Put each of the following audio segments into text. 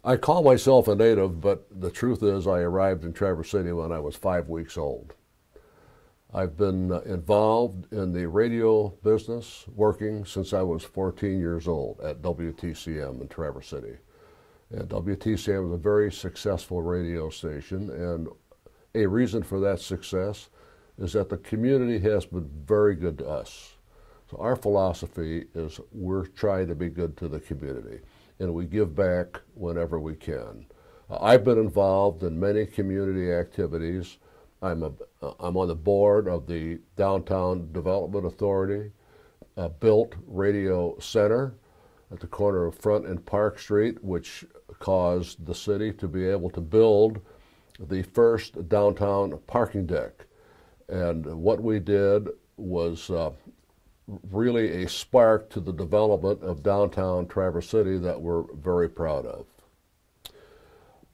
I call myself a native, but the truth is I arrived in Traverse City when I was 5 weeks old. I've been involved in the radio business, working since I was 14 years old at WTCM in Traverse City. And WTCM is a very successful radio station, and a reason for that success is that the community has been very good to us. So our philosophy is we're trying to be good to the community, and we give back whenever we can. I've been involved in many community activities. I'm on the board of the Downtown Development Authority, built Radio Center at the corner of Front and Park Street, which caused the city to be able to build the first downtown parking deck. And what we did was really a spark to the development of downtown Traverse City that we're very proud of.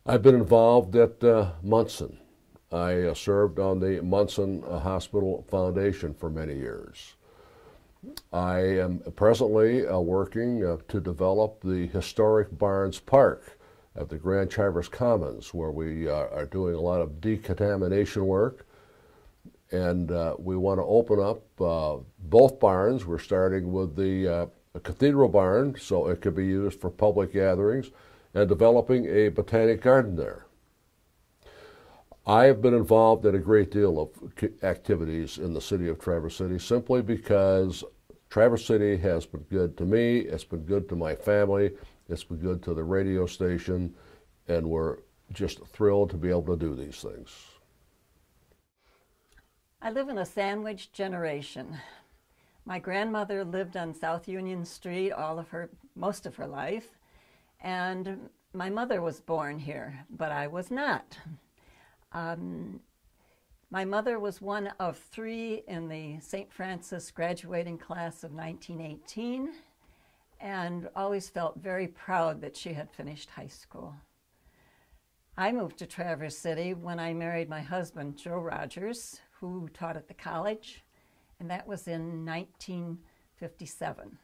I've been involved at Munson. I served on the Munson Hospital Foundation for many years. I am presently working to develop the historic Barnes Park at the Grand Traverse Commons, where we are doing a lot of decontamination work. And we want to open up both barns. We're starting with the cathedral barn, so it could be used for public gatherings, and developing a botanic garden there. I have been involved in a great deal of activities in the city of Traverse City simply because Traverse City has been good to me, it's been good to my family, it's been good to the radio station, and we're just thrilled to be able to do these things. I live in a sandwich generation. My grandmother lived on South Union Street most of her life, and my mother was born here, but I was not. My mother was one of 3 in the St. Francis graduating class of 1918, and always felt very proud that she had finished high school. I moved to Traverse City when I married my husband, Joe Rogers, who taught at the college, and that was in 1957.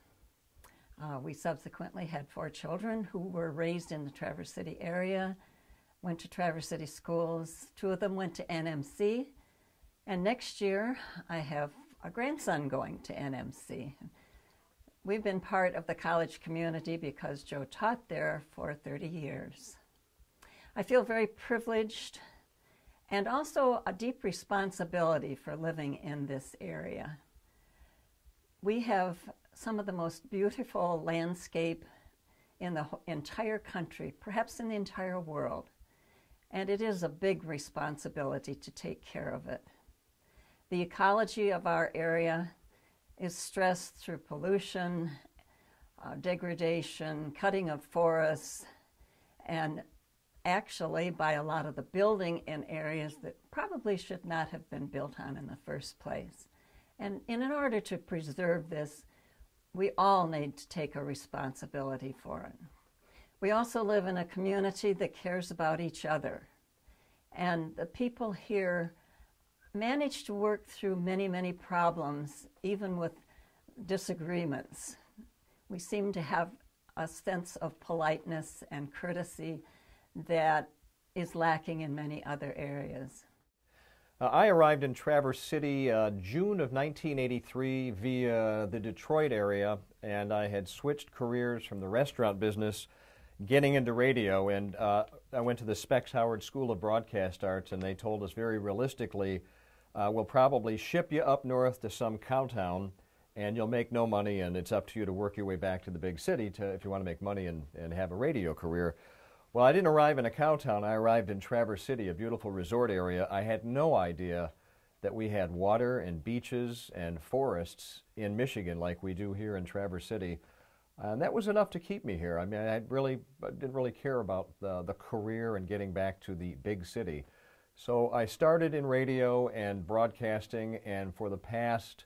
We subsequently had 4 children who were raised in the Traverse City area, went to Traverse City schools. 2 of them went to NMC, and next year I have a grandson going to NMC. We've been part of the college community because Joe taught there for 30 years. I feel very privileged and also a deep responsibility for living in this area. We have some of the most beautiful landscape in the entire country, perhaps in the entire world. And it is a big responsibility to take care of it. The ecology of our area is stressed through pollution, degradation, cutting of forests, and actually by a lot of the building in areas that probably should not have been built on in the first place. And in order to preserve this, we all need to take a responsibility for it. We also live in a community that cares about each other. And the people here manage to work through many, many problems, even with disagreements. We seem to have a sense of politeness and courtesy that is lacking in many other areas. I arrived in Traverse City June of 1983 via the Detroit area, and I had switched careers from the restaurant business getting into radio, and I went to the Specs Howard School of Broadcast Arts, and they told us very realistically, we'll probably ship you up north to some cow town, and you'll make no money, and it's up to you to work your way back to the big city if you want to make money and have a radio career. Well, I didn't arrive in a cow town. I arrived in Traverse City, a beautiful resort area. I had no idea that we had water and beaches and forests in Michigan like we do here in Traverse City. And that was enough to keep me here. I mean, I didn't really care about the career and getting back to the big city. So I started in radio and broadcasting, and for the past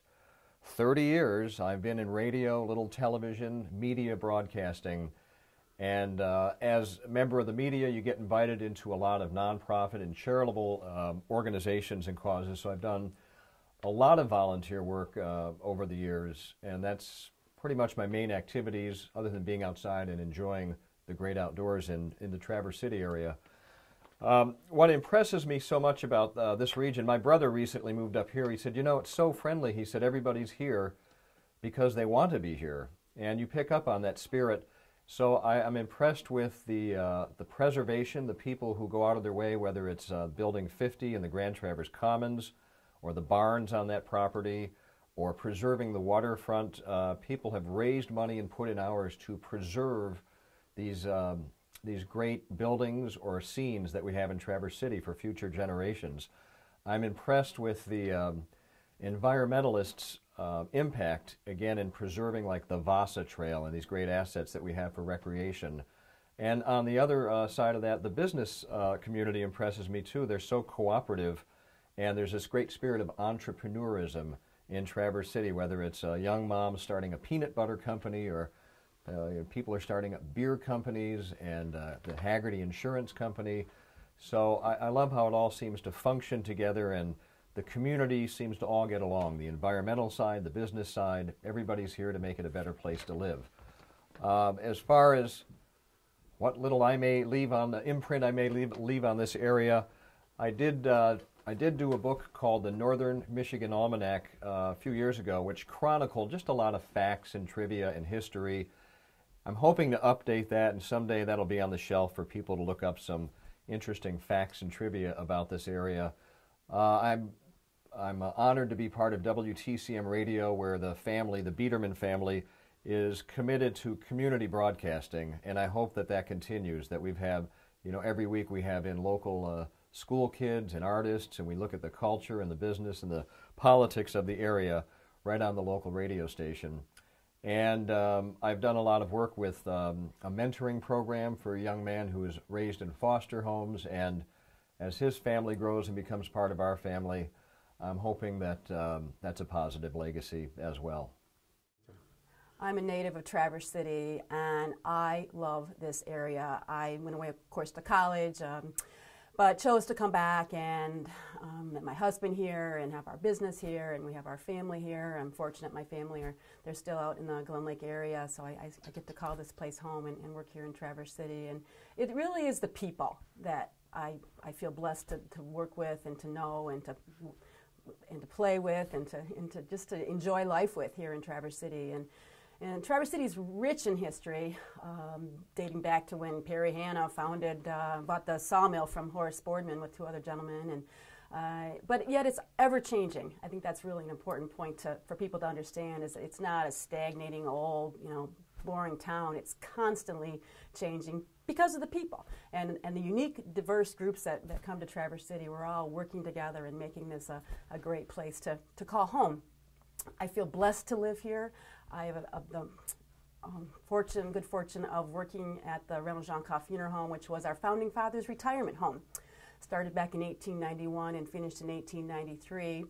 30 years, I've been in radio, little television, media broadcasting. And as a member of the media, you get invited into a lot of nonprofit and charitable organizations and causes. So I've done a lot of volunteer work over the years, and that's pretty much my main activities, other than being outside and enjoying the great outdoors in the Traverse City area. What impresses me so much about this region, my brother recently moved up here. He said, you know, it's so friendly. He said, everybody's here because they want to be here. And you pick up on that spirit. So I'm impressed with the preservation, the people who go out of their way, whether it's Building 50 in the Grand Traverse Commons, or the barns on that property, or preserving the waterfront. People have raised money and put in hours to preserve these great buildings or scenes that we have in Traverse City for future generations. I'm impressed with the environmentalists' impact, again, in preserving like the Vasa Trail and these great assets that we have for recreation. And on the other side of that, the business community impresses me too. They're so cooperative, and there's this great spirit of entrepreneurism in Traverse City, whether it's a young mom starting a peanut butter company, or people are starting up beer companies, and the Haggerty Insurance Company. So I love how it all seems to function together, and the community seems to all get along. The environmental side, the business side, everybody's here to make it a better place to live. As far as what little I may leave on the imprint I may leave on this area, I did do a book called the Northern Michigan Almanac a few years ago, which chronicled just a lot of facts and trivia and history. I'm hoping to update that, and someday that'll be on the shelf for people to look up some interesting facts and trivia about this area. I'm honored to be part of WTCM Radio, where the family, the Biederman family, is committed to community broadcasting, and I hope that that continues, that we've had, you know, every week we have in local school kids and artists, and we look at the culture and the business and the politics of the area right on the local radio station. And I've done a lot of work with a mentoring program for a young man who is raised in foster homes, and as his family grows and becomes part of our family, I'm hoping that that's a positive legacy as well. I'm a native of Traverse City, and I love this area. I went away, of course, to college, but chose to come back and met my husband here and have our business here, and we have our family here. I'm fortunate my family they're still out in the Glen Lake area, so I get to call this place home and work here in Traverse City. And it really is the people that I feel blessed to work with and to know and to play with and to just to enjoy life with here in Traverse City. And Traverse City is rich in history, dating back to when Perry Hanna bought the sawmill from Horace Boardman with two other gentlemen. But yet it's ever changing. I think that's really an important point for people to understand, is it's not a stagnating old, boring town. It's constantly changing because of the people and the unique, diverse groups that come to Traverse City. We're all working together and making this a great place to call home. I feel blessed to live here. I have the good fortune of working at the Reynolds John Coff Funeral Home, which was our founding father's retirement home. Started back in 1891 and finished in 1893.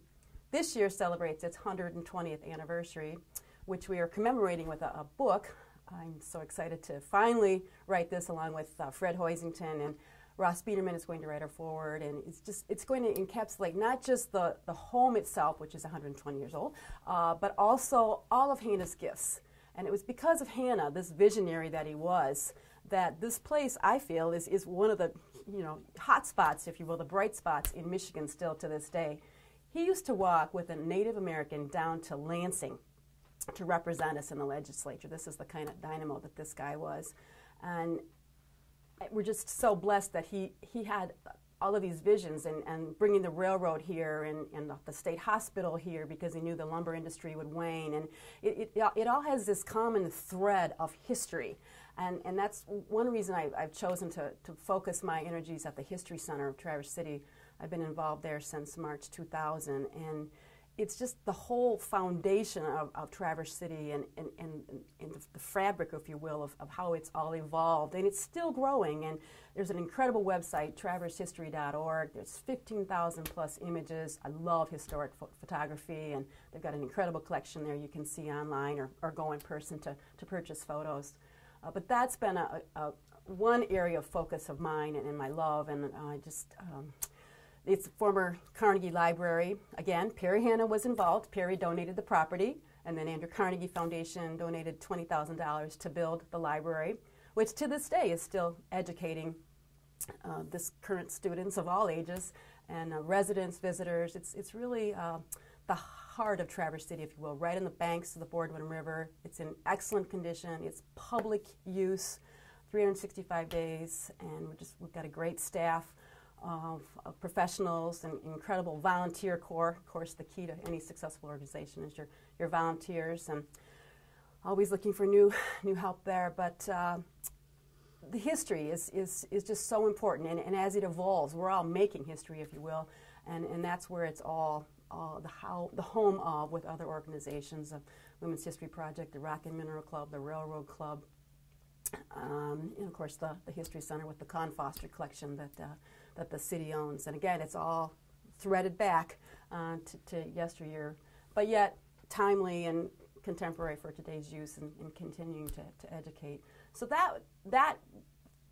This year celebrates its 120th anniversary, which we are commemorating with a book. I'm so excited to finally write this along with Fred Hoisington, and Ross Biederman is going to write our foreword, and it's going to encapsulate not just the home itself, which is 120 years old, but also all of Hanna's gifts. And it was because of Hanna, this visionary that he was, that this place, I feel, is one of the hot spots, if you will, the bright spots in Michigan still to this day. He used to walk with a Native American down to Lansing to represent us in the legislature. This is the kind of dynamo that this guy was. And we're just so blessed that he had all of these visions, and bringing the railroad here and the state hospital here because he knew the lumber industry would wane. And it all has this common thread of history. And that's one reason I've chosen to focus my energies at the History Center of Traverse City. I've been involved there since March 2000. And it's just the whole foundation of Traverse City and the fabric, if you will, of how it's all evolved. And it's still growing. And there's an incredible website, traversehistory.org. There's 15,000 plus images. I love historic photography, and they've got an incredible collection there you can see online or go in person to purchase photos. But that's been one area of focus of mine and my love, and it's a former Carnegie Library. Again, Perry Hanna was involved. Perry donated the property, and then Andrew Carnegie Foundation donated $20,000 to build the library. which to this day is still educating this current students of all ages and residents, visitors. It's really the heart of Traverse City, if you will, right on the banks of the Boardman River. It's in excellent condition. It's public use, 365 days, and we've got a great staff of professionals and incredible volunteer corps. Of course, the key to any successful organization is your volunteers, and always looking for new help there. But the history is just so important, and as it evolves, we're all making history, if you will, and that's where it's all the home of with other organizations, the Women's History Project, the Rock and Mineral Club, the Railroad Club, and of course the History Center with the Con Foster collection that the city owns. And again, it's all threaded back to yesteryear, but yet timely and contemporary for today's use, and continuing to educate. So that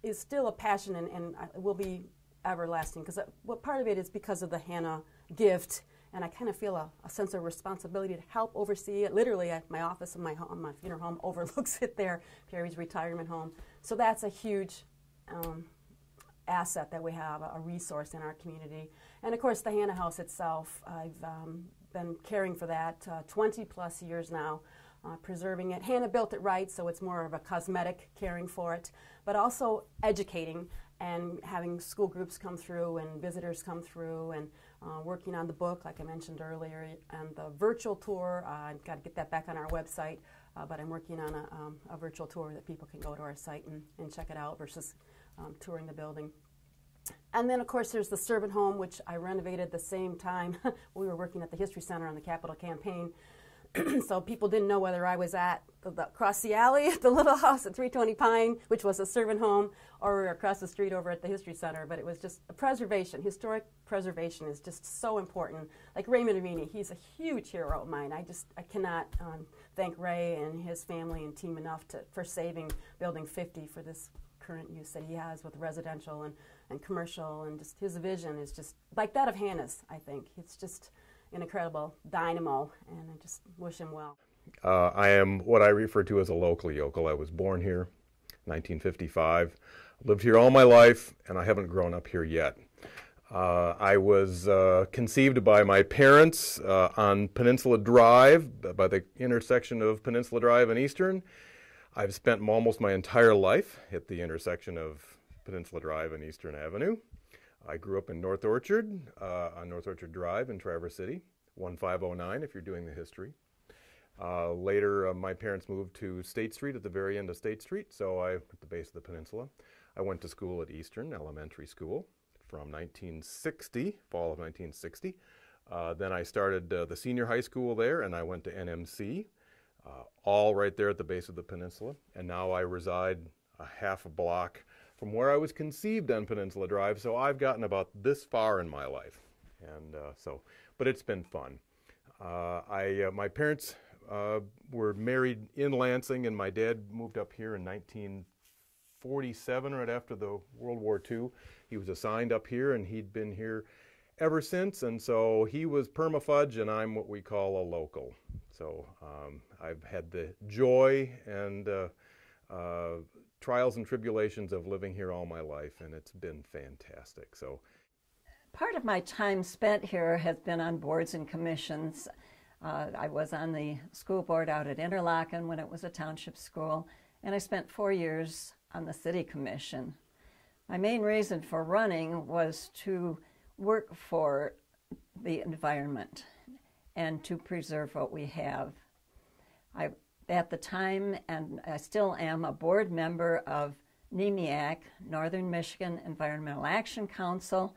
is still a passion, and will be everlasting, because what part of it is because of the Hannah gift, and I kind of feel a sense of responsibility to help oversee it. Literally, at my office in my home, my funeral home overlooks it there, Perry's retirement home. So that's a huge asset that we have, a resource in our community. And of course, the Hannah House itself, I've been caring for that 20 plus years now, preserving it. Hannah built it right, so it's more of a cosmetic caring for it, but also educating and having school groups come through and visitors come through, and working on the book, like I mentioned earlier, and the virtual tour. I've got to get that back on our website, but I'm working on a virtual tour that people can go to our site and check it out versus touring the building. And then, of course, there's the servant home, which I renovated the same time we were working at the History Center on the Capitol campaign. So people didn't know whether I was at across the alley at the little house at 320 Pine, which was a servant home, or across the street over at the History Center. But it was just a preservation. Historic preservation is just so important. Like Raymond Arini, he's a huge hero of mine. I cannot thank Ray and his family and team enough for saving Building 50 for this current use that he has with residential and commercial, and just his vision is just like that of Hannah's, I think. It's just an incredible dynamo, and I just wish him well. I am what I refer to as a local yokel. I was born here, 1955. Lived here all my life, and I haven't grown up here yet. I was conceived by my parents on Peninsula Drive, by the intersection of Peninsula Drive and Eastern. I've spent almost my entire life at the intersection of Peninsula Drive and Eastern Avenue. I grew up in North Orchard, on North Orchard Drive in Traverse City, 1509 if you're doing the history. Later, my parents moved to State Street, at the very end of State Street, so I, at the base of the peninsula. I went to school at Eastern Elementary School from 1960, fall of 1960. Then I started the senior high school there, and I went to NMC, all right there at the base of the peninsula. And now I reside a half a block from where I was conceived on Peninsula Drive, so I've gotten about this far in my life. And but it's been fun. My parents were married in Lansing, and my dad moved up here in 1947, right after the World War II. He was assigned up here, and he'd been here ever since, and so he was permafudge, and I'm what we call a local. So I've had the joy and trials and tribulations of living here all my life, and it's been fantastic. So, part of my time spent here has been on boards and commissions. I was on the school board out at Interlochen when it was a township school, and I spent 4 years on the city commission. My main reason for running was to work for the environment and to preserve what we have. At the time, and I still am, a board member of NEMIAC, Northern Michigan Environmental Action Council,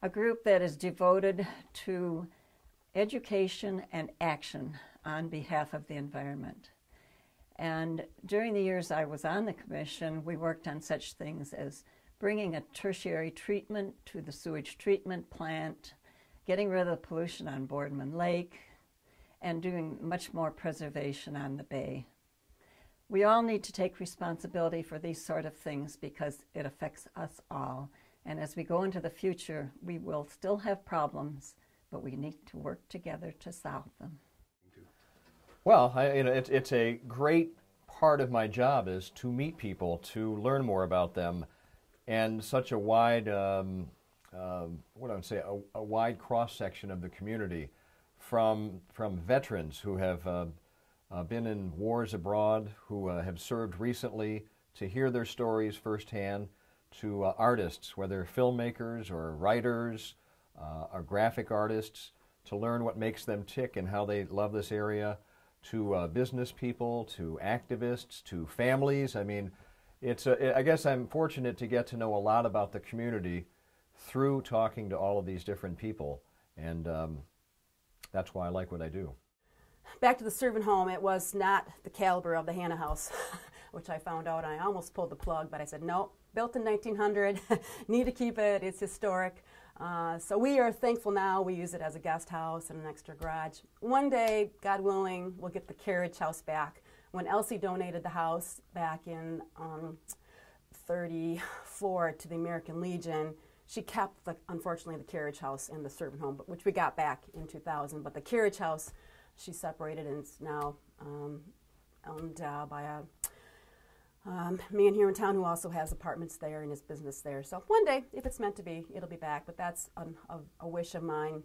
a group that is devoted to education and action on behalf of the environment. And during the years I was on the commission, we worked on such things as bringing a tertiary treatment to the sewage treatment plant, getting rid of the pollution on Boardman Lake, and doing much more preservation on the bay. We all need to take responsibility for these sort of things because it affects us all. And as we go into the future, we will still have problems, but we need to work together to solve them. Well, it's a great part of my job is to meet people, to learn more about them, and such a wide, what I would say, a wide cross-section of the community, from veterans who have been in wars abroad, who have served recently, to hear their stories firsthand, to artists, whether filmmakers or writers or graphic artists, to learn what makes them tick and how they love this area, to business people, to activists, to families. I mean, I guess I'm fortunate to get to know a lot about the community through talking to all of these different people, and that's why I like what I do. Back to the servant home, it was not the caliber of the Hannah House, which I found out. I almost pulled the plug, but I said, no, built in 1900, need to keep it, it's historic. So we are thankful now. We use it as a guest house and an extra garage. One day, God willing, we'll get the carriage house back. When Elsie donated the house back in 34 to the American Legion, she kept, unfortunately, the carriage house and the servant home, which we got back in 2000. But the carriage house, she separated, and it's now owned by a man here in town who also has apartments there and his business there. So one day, if it's meant to be, it'll be back. But that's a wish of mine.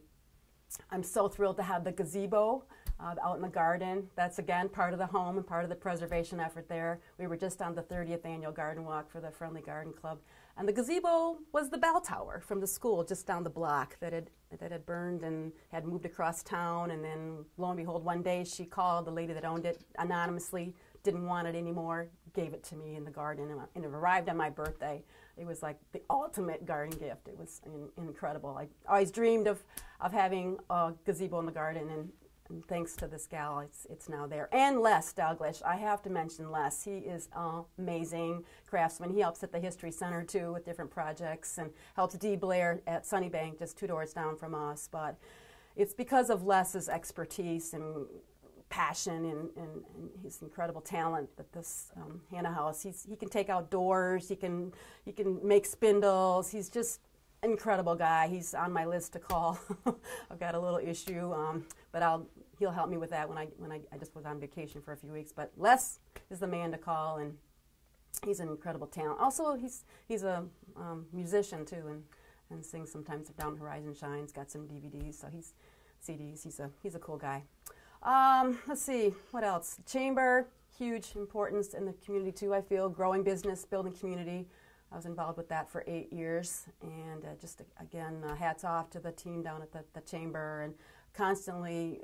I'm so thrilled to have the gazebo out in the garden. That's, again, part of the home and part of the preservation effort there. We were just on the 30th annual garden walk for the Friendly Garden Club. And the gazebo was the bell tower from the school just down the block that had burned and had moved across town. And then, lo and behold, one day she called the lady that owned it anonymously, didn't want it anymore, gave it to me in the garden, and it arrived on my birthday. It was like the ultimate garden gift. It was incredible. I always dreamed of having a gazebo in the garden, and thanks to this gal, it's now there. And Les Douglas, I have to mention Les. He is an amazing craftsman. He helps at the History Center, too, with different projects, and helps Dee Blair at Sunnybank, just 2 doors down from us. But it's because of Les's expertise and passion and his incredible talent that this Hannah House, he can take outdoors, he can make spindles. He's just an incredible guy. He's on my list to call. I've got a little issue, but he'll help me with that when I just was on vacation for a few weeks. But Les is the man to call, and he's an incredible talent. Also, he's a musician too, and sings sometimes. Down Horizon Shines, got some DVDs, so CDs. He's a cool guy. Let's see, what else? Chamber, huge importance in the community too, I feel. Growing business, building community. I was involved with that for 8 years, and just again, hats off to the team down at the Chamber, and constantly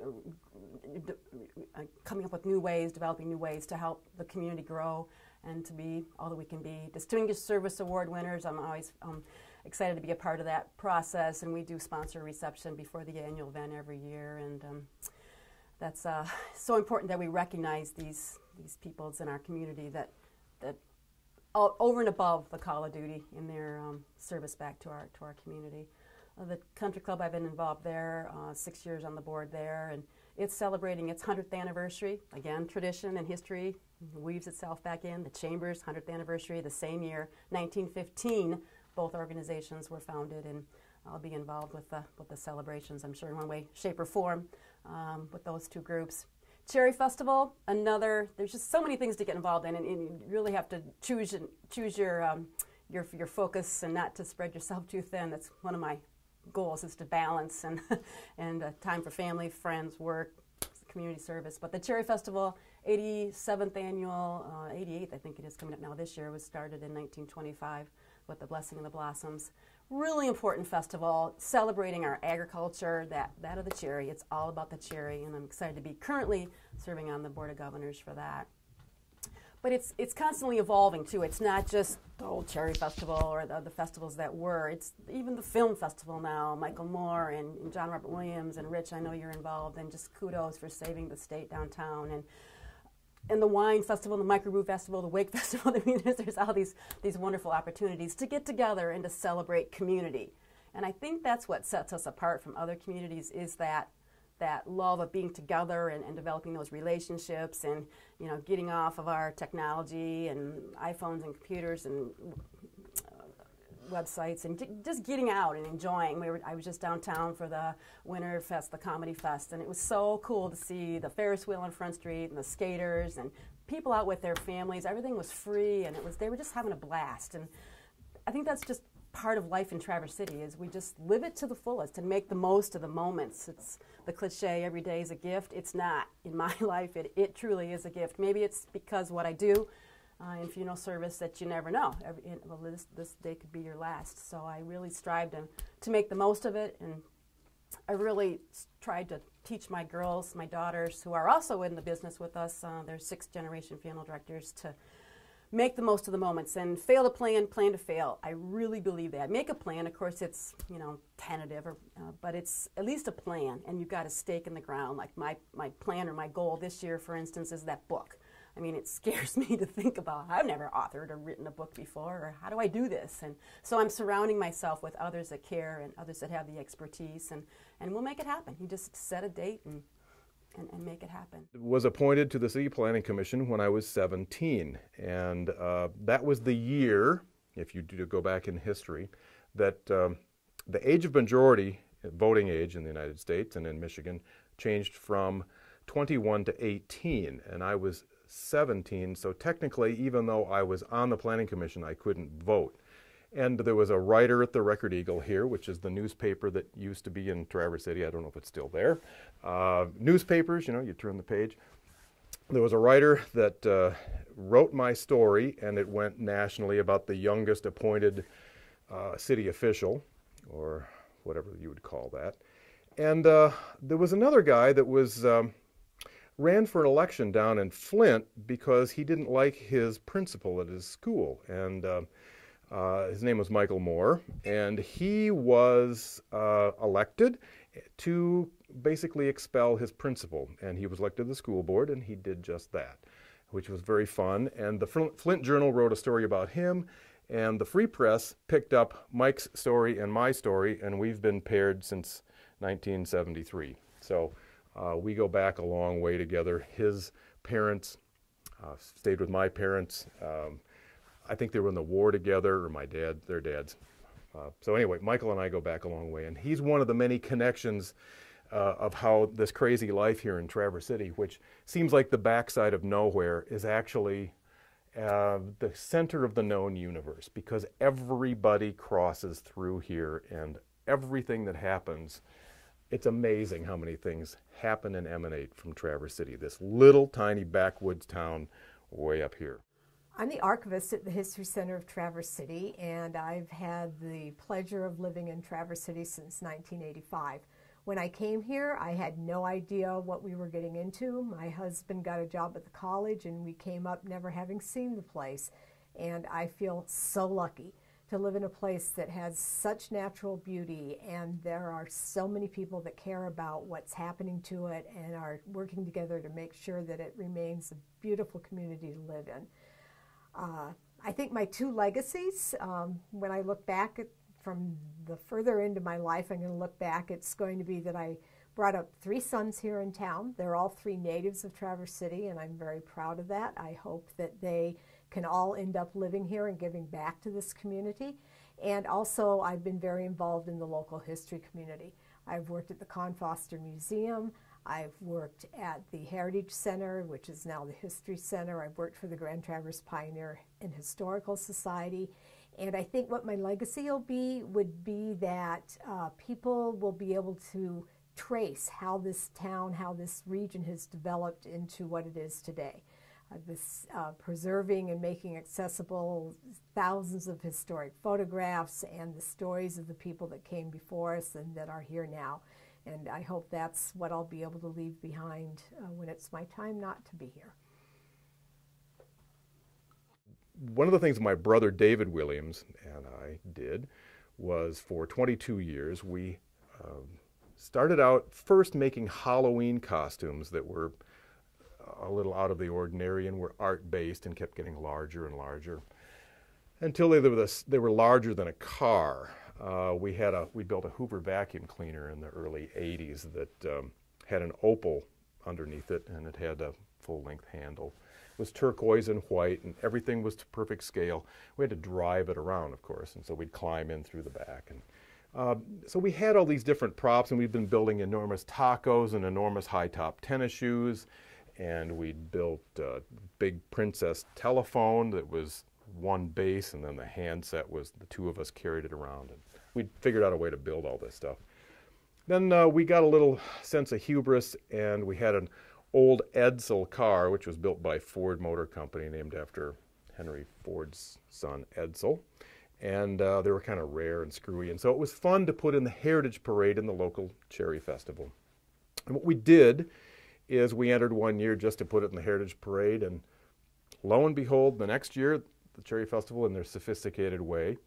coming up with new ways, developing new ways to help the community grow and to be all that we can be. Distinguished Service Award winners, I'm always excited to be a part of that process, and we do sponsor a reception before the annual event every year, and that's so important that we recognize these peoples in our community that over and above the call of duty in their service back to our community. The country club, I've been involved there, 6 years on the board there, and it's celebrating its 100th anniversary. Again, tradition and history weaves itself back in. The Chamber's 100th anniversary, the same year, 1915, both organizations were founded, and I'll be involved with the celebrations, I'm sure, in one way, shape, or form with those two groups. Cherry Festival, there's just so many things to get involved in, and you really have to choose your focus and not to spread yourself too thin. That's one of my goals, is to balance and time for family, friends, work, community service. But the Cherry Festival, 87th annual, 88th I think it is coming up now this year, was started in 1925 with the Blessing of the Blossoms. Really important festival, celebrating our agriculture, that of the cherry. It's all about the cherry, and I'm excited to be currently serving on the Board of Governors for that. But it's constantly evolving, too. It's not just the old Cherry Festival or the festivals that were. It's even the film festival now. Michael Moore and John Robert Williams and Rich, I know you're involved, and just kudos for saving the state downtown. And the wine festival, the microbrew festival, the wake festival. I mean, there's all these wonderful opportunities to get together and to celebrate community. And I think that's what sets us apart from other communities, is that love of being together and developing those relationships, and getting off of our technology and iPhones and computers and websites, and just getting out and enjoying. I was just downtown for the Winter Fest, the Comedy Fest, and it was so cool to see the Ferris wheel on Front Street and the skaters and people out with their families. Everything was free, and they were just having a blast. And I think that's just part of life in Traverse City, is we just live it to the fullest and make the most of the moments. It's the cliche, every day is a gift. It's not. In my life, it truly is a gift. Maybe it's because what I do in funeral service that you never know. Well, this day could be your last. So I really strive to make the most of it, and I really tried to teach my girls, my daughters, who are also in the business with us, they're sixth-generation funeral directors, to make the most of the moments and fail to plan, plan to fail. I really believe that. Make a plan. Of course, it's tentative, but it's at least a plan, and you've got a stake in the ground. Like my plan or my goal this year, for instance, is that book. I mean, it scares me to think about. I've never authored or written a book before, or how do I do this? And so I'm surrounding myself with others that care and others that have the expertise, and we'll make it happen. You just set a date and make it happen. Was appointed to the City Planning Commission when I was 17, and that was the year, if you do go back in history, that the age of majority, voting age in the United States and in Michigan, changed from 21 to 18, and I was 17, so technically, even though I was on the Planning Commission, I couldn't vote. And there was a writer at the Record Eagle here, which is the newspaper that used to be in Traverse City. I don't know if it's still there. Newspapers, you turn the page. There was a writer that wrote my story, and it went nationally about the youngest appointed city official, or whatever you would call that. And there was another guy that was ran for an election down in Flint because he didn't like his principal at his school. And his name was Michael Moore, and he was elected to basically expel his principal. And he was elected to the school board, and he did just that, which was very fun. And the Flint Journal wrote a story about him, and the Free Press picked up Mike's story and my story, and we've been paired since 1973. So we go back a long way together. His parents stayed with my parents. I think they were in the war together, or their dads. So anyway, Michael and I go back a long way, and he's one of the many connections of how this crazy life here in Traverse City, which seems like the backside of nowhere, is actually the center of the known universe, because everybody crosses through here, and everything that happens, it's amazing how many things happen and emanate from Traverse City, this little tiny backwoods town way up here. I'm the archivist at the History Center of Traverse City, and I've had the pleasure of living in Traverse City since 1985. When I came here, I had no idea what we were getting into. My husband got a job at the college, and we came up never having seen the place. And I feel so lucky to live in a place that has such natural beauty, and there are so many people that care about what's happening to it and are working together to make sure that it remains a beautiful community to live in. I think my two legacies, when I look back from the further into my life, I'm going to look back, it's going to be that I brought up 3 sons here in town. They're all 3 natives of Traverse City, and I'm very proud of that. I hope that they can all end up living here and giving back to this community. And also, I've been very involved in the local history community. I've worked at the Con Foster Museum. I've worked at the Heritage Center, which is now the History Center. I've worked for the Grand Traverse Pioneer and Historical Society. And I think what my legacy would be that people will be able to trace how this town, how this region has developed into what it is today. Preserving and making accessible thousands of historic photographs and the stories of the people that came before us and that are here now. And I hope that's what I'll be able to leave behind when it's my time not to be here. One of the things my brother David Williams and I did was, for 22 years, we started out first making Halloween costumes that were a little out of the ordinary and were art-based and kept getting larger and larger until they were larger than a car. We built a Hoover vacuum cleaner in the early 80s that had an opal underneath it, and it had a full-length handle. It was turquoise and white, and everything was to perfect scale. We had to drive it around, of course, and so we'd climb in through the back. And so we had all these different props, and we've been building enormous tacos and enormous high-top tennis shoes. and we built a big Princess telephone that was one base, and then the handset was the two of us carried it around. And we figured out a way to build all this stuff. Then we got a little sense of hubris, and we had an old Edsel car, which was built by Ford Motor Company, named after Henry Ford's son, Edsel. And they were kind of rare and screwy. And so it was fun to put in the Heritage Parade in the local Cherry Festival. And what we did is we entered one year just to put it in the Heritage Parade. And lo and behold, the next year, the Cherry Festival, in their sophisticated way,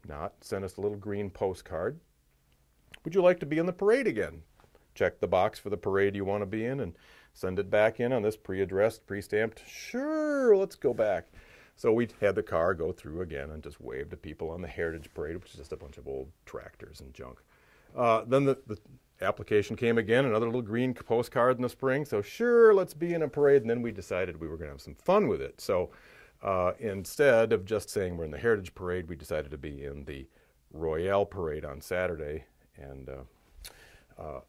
sent us a little green postcard. Would you like to be in the parade again? Check the box for the parade you want to be in and send it back in on this pre-addressed, pre-stamped, sure, let's go back. So we had the car go through again and just wave to people on the Heritage Parade, which is just a bunch of old tractors and junk. Then the application came again, another little green postcard in the spring. So sure, let's be in a parade. And then we decided we were going to have some fun with it. So instead of just saying we're in the Heritage Parade, we decided to be in the Royale Parade on Saturday. And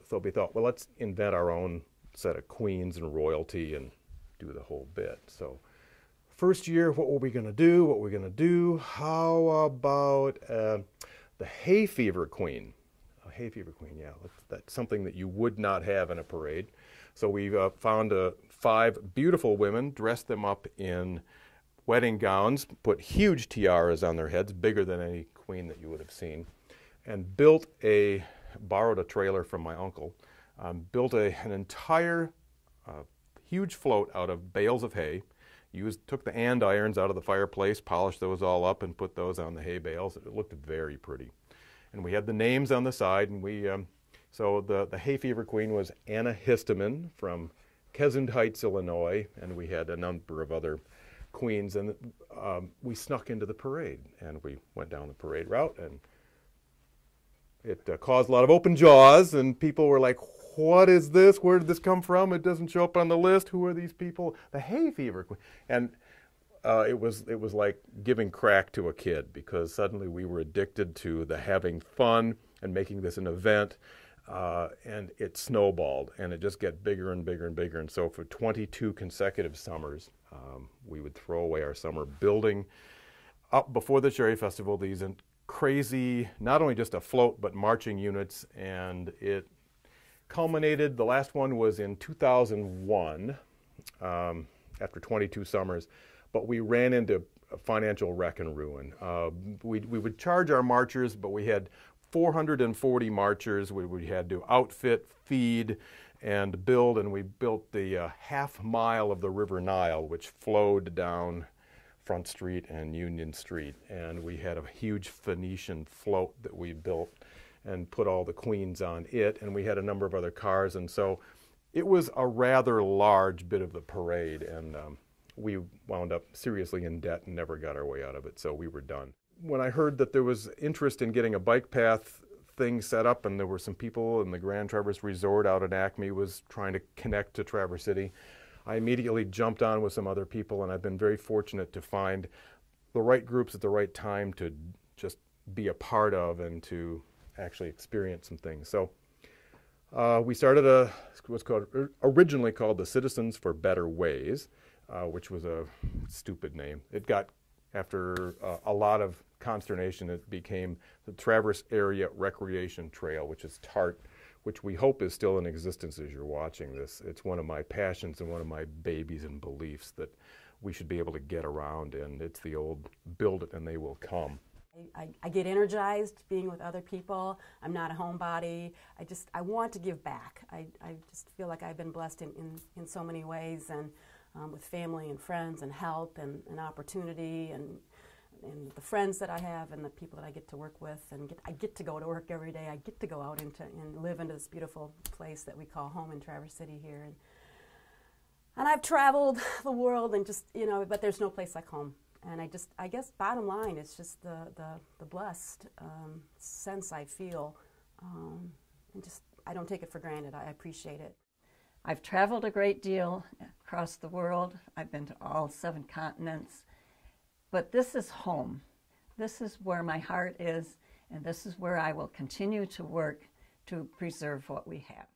so we thought, well, let's invent our own set of queens and royalty and do the whole bit. So first year, what were we going to do? What were we going to do? How about the hay fever queen? A hay fever queen, yeah. That's something that you would not have in a parade. So we found 5 beautiful women, dressed them up in wedding gowns, put huge tiaras on their heads, bigger than any queen that you would have seen, and borrowed a trailer from my uncle, built an entire huge float out of bales of hay, took the andirons out of the fireplace, polished those all up, and put those on the hay bales. It looked very pretty. And we had the names on the side, and so the hay fever queen was Anna Histeman from Keswick Heights, Illinois, and we had a number of other queens, and we snuck into the parade, and we went down the parade route, and it caused a lot of open jaws, and people were like, what is this? Where did this come from? It doesn't show up on the list. Who are these people? The hay fever queen. And it was like giving crack to a kid, because suddenly we were addicted to the having fun and making this an event, and it snowballed, and it just got bigger and bigger and bigger. And so for 22 consecutive summers, we would throw away our summer building up before the Cherry Festival these crazy, not only just afloat, but marching units, and it culminated, the last one was in 2001, after 22 summers, but we ran into financial wreck and ruin. We would charge our marchers, but we had 440 marchers. We had to outfit, feed, and build, and we built the half mile of the River Nile, which flowed down Front Street and Union Street, and we had a huge Phoenician float that we built and put all the queens on it, and we had a number of other cars, and so it was a rather large bit of the parade, and we wound up seriously in debt and never got our way out of it, so we were done. When I heard that there was interest in getting a bike path thing set up, and there were some people in the Grand Traverse Resort out at Acme was trying to connect to Traverse City, I immediately jumped on with some other people, and I've been very fortunate to find the right groups at the right time to just be a part of and to actually experience some things. So we started what's originally called the Citizens for Better Ways, which was a stupid name. It got, after a lot of consternation, it became the Traverse Area Recreation Trail, which is TART, which we hope is still in existence as you're watching this. It's one of my passions and one of my babies and beliefs that we should be able to get around, and it's the old build it and they will come. I get energized being with other people. I'm not a homebody. I want to give back. I just feel like I've been blessed in so many ways, and with family and friends and help and opportunity and the friends that I have and the people that I get to work with, and I get to go to work every day. I get to go out and live into this beautiful place that we call home in Traverse City here. And I've traveled the world, and just, but there's no place like home. And I guess bottom line, it's just the blessed sense I feel, and just, I don't take it for granted. I appreciate it. I've traveled a great deal across the world. I've been to all 7 continents. But this is home. This is where my heart is, and this is where I will continue to work to preserve what we have.